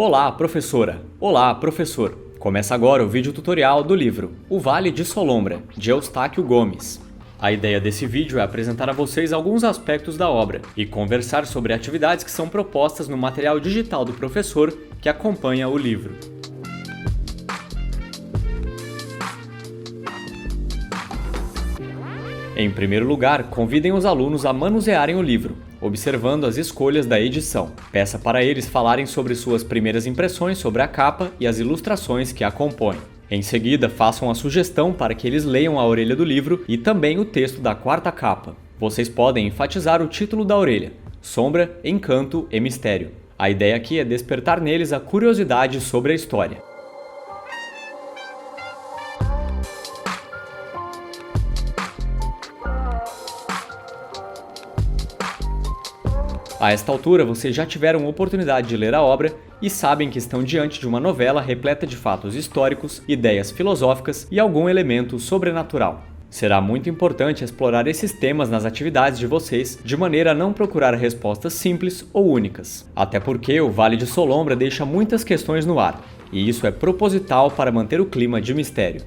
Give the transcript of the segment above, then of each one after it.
Olá, professora! Olá, professor! Começa agora o vídeo tutorial do livro O Vale de Solombra, de Eustáquio Gomes. A ideia desse vídeo é apresentar a vocês alguns aspectos da obra e conversar sobre atividades que são propostas no material digital do professor que acompanha o livro. Em primeiro lugar, convidem os alunos a manusearem o livro, observando as escolhas da edição. Peça para eles falarem sobre suas primeiras impressões sobre a capa e as ilustrações que a compõem. Em seguida, façam a sugestão para que eles leiam a orelha do livro e também o texto da quarta capa. Vocês podem enfatizar o título da orelha: Sombra, Encanto e Mistério. A ideia aqui é despertar neles a curiosidade sobre a história. A esta altura, vocês já tiveram oportunidade de ler a obra e sabem que estão diante de uma novela repleta de fatos históricos, ideias filosóficas e algum elemento sobrenatural. Será muito importante explorar esses temas nas atividades de vocês, de maneira a não procurar respostas simples ou únicas. Até porque o Vale de Solombra deixa muitas questões no ar, e isso é proposital para manter o clima de mistério.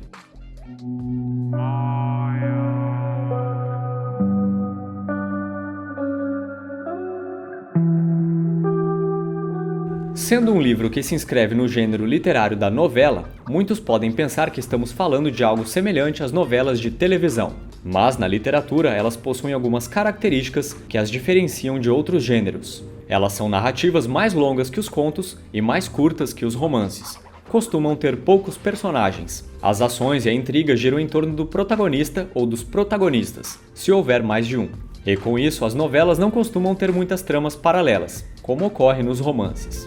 Sendo um livro que se inscreve no gênero literário da novela, muitos podem pensar que estamos falando de algo semelhante às novelas de televisão. Mas na literatura, elas possuem algumas características que as diferenciam de outros gêneros. Elas são narrativas mais longas que os contos e mais curtas que os romances. Costumam ter poucos personagens. As ações e a intriga giram em torno do protagonista ou dos protagonistas, se houver mais de um. E com isso, as novelas não costumam ter muitas tramas paralelas, como ocorre nos romances.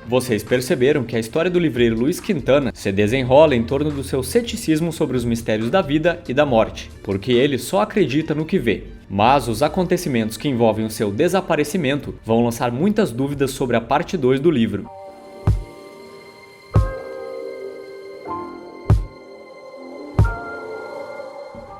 Vocês perceberam que a história do livreiro Luiz Quintana se desenrola em torno do seu ceticismo sobre os mistérios da vida e da morte, porque ele só acredita no que vê. Mas os acontecimentos que envolvem o seu desaparecimento vão lançar muitas dúvidas sobre a parte 2 do livro.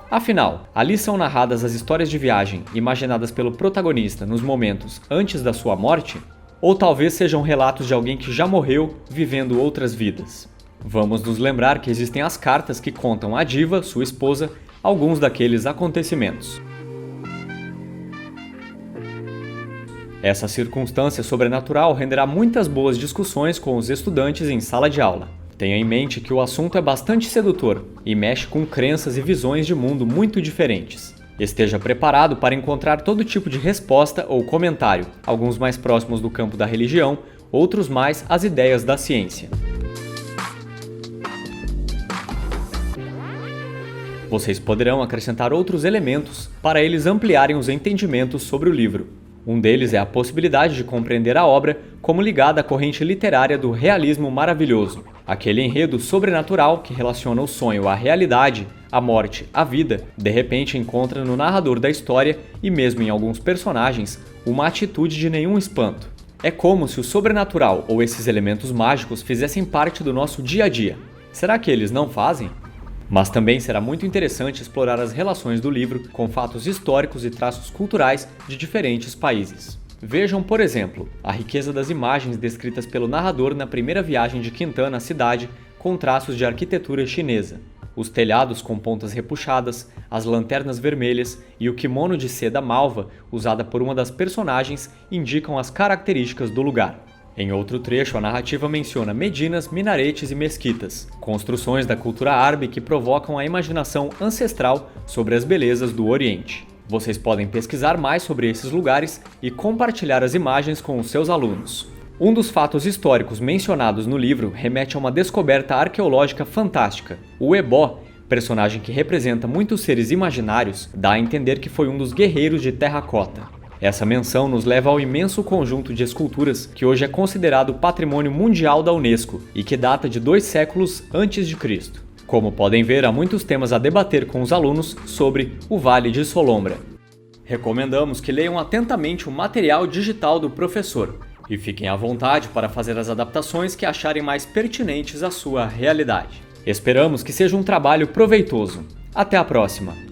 Afinal, ali são narradas as histórias de viagem imaginadas pelo protagonista nos momentos antes da sua morte? Ou talvez sejam relatos de alguém que já morreu vivendo outras vidas? Vamos nos lembrar que existem as cartas que contam à diva, sua esposa, alguns daqueles acontecimentos. Essa circunstância sobrenatural renderá muitas boas discussões com os estudantes em sala de aula. Tenha em mente que o assunto é bastante sedutor e mexe com crenças e visões de mundo muito diferentes. Esteja preparado para encontrar todo tipo de resposta ou comentário, alguns mais próximos do campo da religião, outros mais às ideias da ciência. Vocês poderão acrescentar outros elementos para eles ampliarem os entendimentos sobre o livro. Um deles é a possibilidade de compreender a obra como ligada à corrente literária do realismo maravilhoso, aquele enredo sobrenatural que relaciona o sonho à realidade, a morte à vida, de repente encontra no narrador da história e mesmo em alguns personagens uma atitude de nenhum espanto. É como se o sobrenatural ou esses elementos mágicos fizessem parte do nosso dia a dia. Será que eles não fazem? Mas também será muito interessante explorar as relações do livro com fatos históricos e traços culturais de diferentes países. Vejam, por exemplo, a riqueza das imagens descritas pelo narrador na primeira viagem de Quintana à cidade, com traços de arquitetura chinesa. Os telhados com pontas repuxadas, as lanternas vermelhas e o kimono de seda malva usada por uma das personagens indicam as características do lugar. Em outro trecho, a narrativa menciona medinas, minaretes e mesquitas, construções da cultura árabe que provocam a imaginação ancestral sobre as belezas do Oriente. Vocês podem pesquisar mais sobre esses lugares e compartilhar as imagens com os seus alunos. Um dos fatos históricos mencionados no livro remete a uma descoberta arqueológica fantástica. O ebó, personagem que representa muitos seres imaginários, dá a entender que foi um dos guerreiros de terracota. Essa menção nos leva ao imenso conjunto de esculturas que hoje é considerado Patrimônio Mundial da Unesco e que data de 2 séculos antes de Cristo. Como podem ver, há muitos temas a debater com os alunos sobre o Vale de Solombra. Recomendamos que leiam atentamente o material digital do professor e fiquem à vontade para fazer as adaptações que acharem mais pertinentes à sua realidade. Esperamos que seja um trabalho proveitoso. Até a próxima!